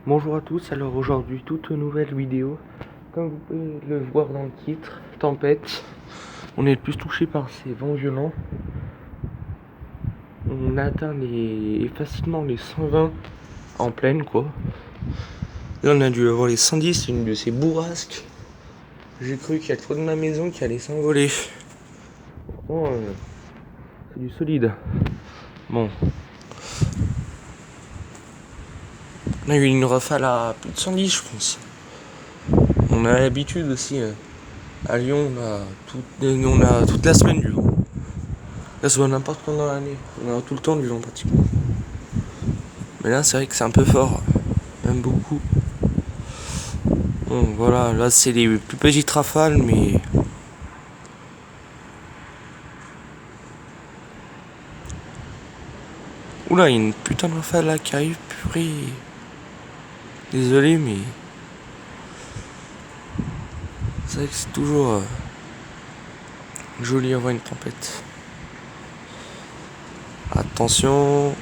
Bonjour à tous, alors aujourd'hui toute nouvelle vidéo. Comme vous pouvez le voir dans le titre, tempête. On est le plus touché par ces vents violents. On a atteint facilement les 120 en pleine quoi. Là on a dû avoir les 110, une de ces bourrasques. J'ai cru qu'il y a le toit de ma maison qui allait s'envoler. Pourtant c'est du solide. Bon. On a eu une rafale à plus de 110 je pense. On a l'habitude aussi. À Lyon, on a toute la semaine du vent. Là, ça va n'importe quand dans l'année. On a tout le temps du vent pratiquement. Mais là, c'est vrai que c'est un peu fort. Même beaucoup. Bon, voilà, là, c'est les plus petites rafales, mais. Oula, il y a une putain de rafale là qui arrive, purée. Désolé, mais. C'est vrai que c'est toujours joli à voir une tempête. Attention.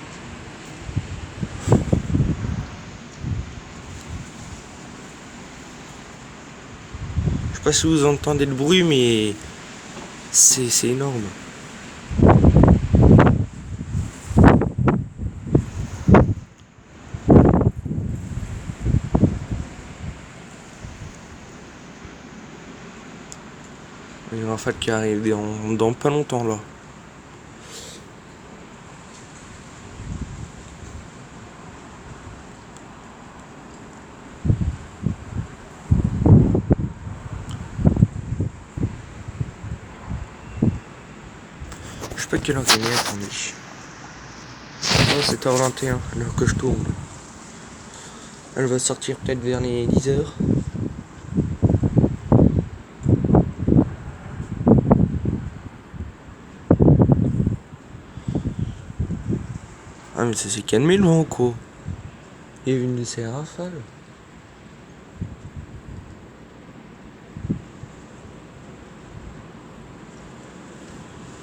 Je sais pas si vous entendez le bruit, mais c'est énorme. Il y a une rafale qui arrive dans pas longtemps là. Je sais pas quelle heure il est, attendez. Oh, c'est h 21 à l'heure que je tourne. Elle va sortir peut-être vers les 10h. Ah mais ça s'est calmé le vent quoi. Il y a eu une de ces rafales.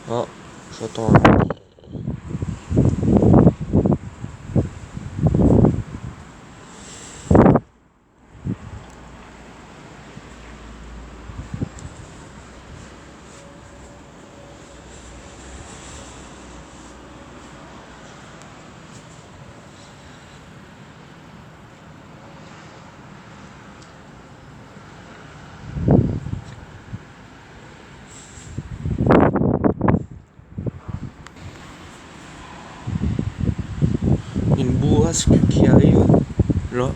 Ah, j'entends. Une bourrasque qui arrive là.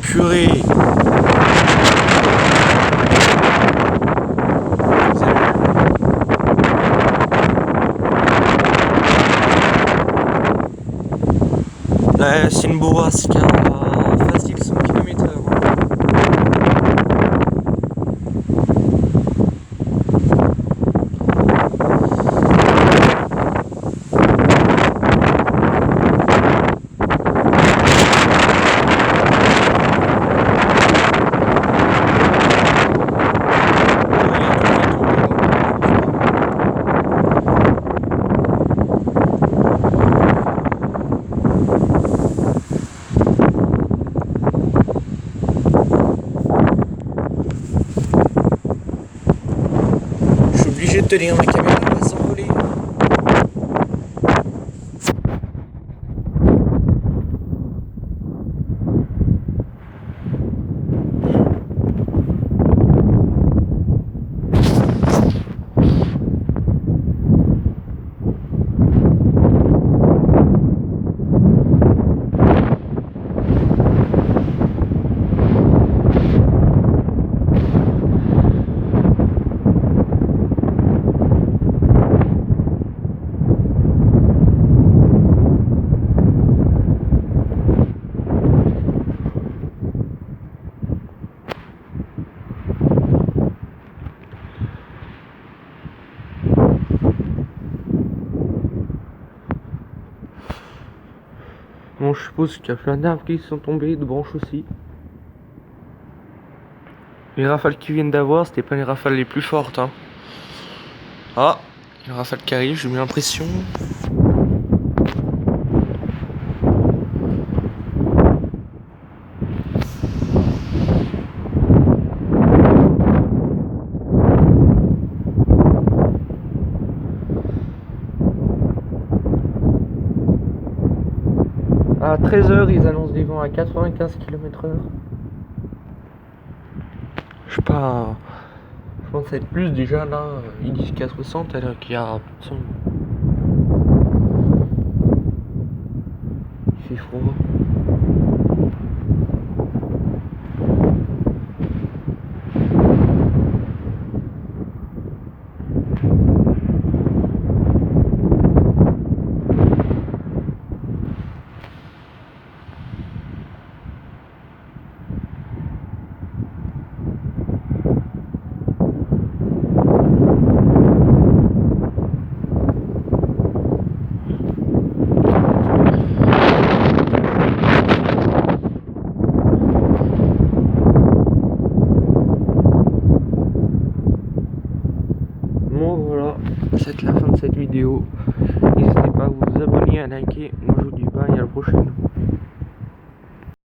Purée. Là, c'est une bourrasque à facile 100 km/h. Je suis obligé de tenir ma caméra, elle va s'envoler. Bon, je suppose qu'il y a plein d'arbres qui sont tombés, de branches aussi. Les rafales qui viennent d'avoir, c'était pas les rafales les plus fortes, hein. Ah, il y a une rafale qui arrive, j'ai eu l'impression. À 13h, ils annoncent des vents à 95 km/h. Je sais pas. Je pense être plus déjà là. Ils disent qu'à 60 alors qu'il y a. Il fait froid. Bon voilà, c'est la fin de cette vidéo. N'hésitez pas à vous abonner, à liker. Moi je vous dis bye, à la prochaine.